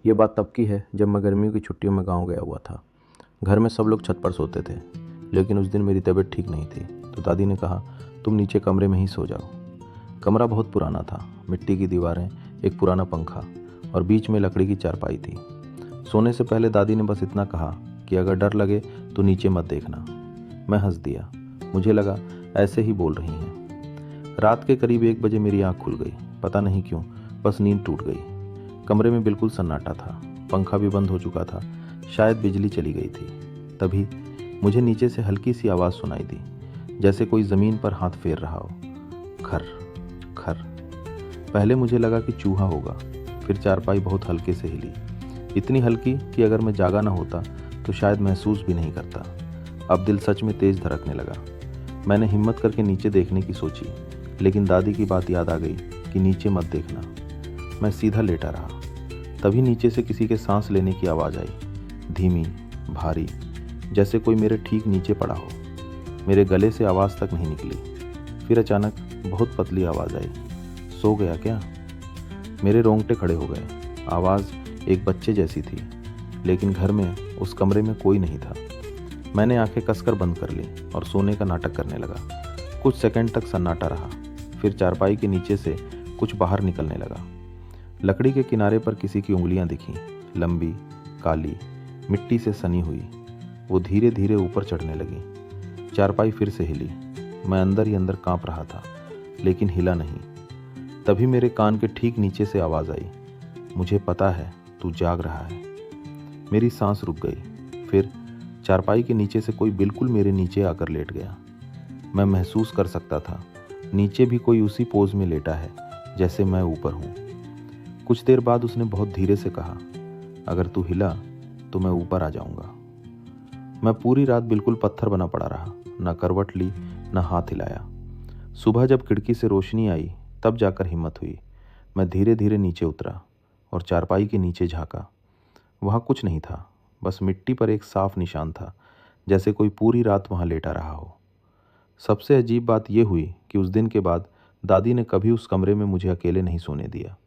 ये बात तब की है जब मैं गर्मियों की छुट्टियों में गांव गया हुआ था। घर में सब लोग छत पर सोते थे, लेकिन उस दिन मेरी तबीयत ठीक नहीं थी, तो दादी ने कहा तुम नीचे कमरे में ही सो जाओ। कमरा बहुत पुराना था, मिट्टी की दीवारें, एक पुराना पंखा और बीच में लकड़ी की चारपाई थी। सोने से पहले दादी ने बस इतना कहा कि अगर डर लगे तो नीचे मत देखना। मैं हंस दिया, मुझे लगा ऐसे ही बोल रही हैं। रात के करीब 1 बजे मेरी आंख खुल गई, पता नहीं क्यों, बस नींद टूट गई। कमरे में बिल्कुल सन्नाटा था, पंखा भी बंद हो चुका था, शायद बिजली चली गई थी। तभी मुझे नीचे से हल्की सी आवाज़ सुनाई दी, जैसे कोई ज़मीन पर हाथ फेर रहा हो। खर खर। पहले मुझे लगा कि चूहा होगा, फिर चारपाई बहुत हल्के से हिली, इतनी हल्की कि अगर मैं जागा ना होता तो शायद महसूस भी नहीं करता। अब दिल सच में तेज़ धड़कने लगा। मैंने हिम्मत करके नीचे देखने की सोची, लेकिन दादी की बात याद आ गई कि नीचे मत देखना। मैं सीधा लेटा रहा। तभी नीचे से किसी के सांस लेने की आवाज़ आई, धीमी, भारी, जैसे कोई मेरे ठीक नीचे पड़ा हो। मेरे गले से आवाज़ तक नहीं निकली। फिर अचानक बहुत पतली आवाज़ आई, सो गया क्या? मेरे रोंगटे खड़े हो गए। आवाज़ एक बच्चे जैसी थी, लेकिन घर में, उस कमरे में कोई नहीं था। मैंने आंखें कसकर बंद कर ली और सोने का नाटक करने लगा। कुछ सेकंड तक सन्नाटा रहा, फिर चारपाई के नीचे से कुछ बाहर निकलने लगा। लकड़ी के किनारे पर किसी की उंगलियां दिखीं, लंबी, काली, मिट्टी से सनी हुई। वो धीरे धीरे ऊपर चढ़ने लगी। चारपाई फिर से हिली। मैं अंदर ही अंदर कांप रहा था, लेकिन हिला नहीं। तभी मेरे कान के ठीक नीचे से आवाज़ आई, मुझे पता है तू जाग रहा है। मेरी सांस रुक गई। फिर चारपाई के नीचे से कोई बिल्कुल मेरे नीचे आकर लेट गया। मैं महसूस कर सकता था नीचे भी कोई उसी पोज में लेटा है जैसे मैं ऊपर हूँ। कुछ देर बाद उसने बहुत धीरे से कहा, अगर तू हिला तो मैं ऊपर आ जाऊंगा। मैं पूरी रात बिल्कुल पत्थर बना पड़ा रहा, ना करवट ली, ना हाथ हिलाया। सुबह जब खिड़की से रोशनी आई तब जाकर हिम्मत हुई। मैं धीरे धीरे नीचे उतरा और चारपाई के नीचे झांका। वहाँ कुछ नहीं था, बस मिट्टी पर एक साफ निशान था, जैसे कोई पूरी रात वहाँ लेटा रहा हो। सबसे अजीब बात यह हुई कि उस दिन के बाद दादी ने कभी उस कमरे में मुझे अकेले नहीं सोने दिया।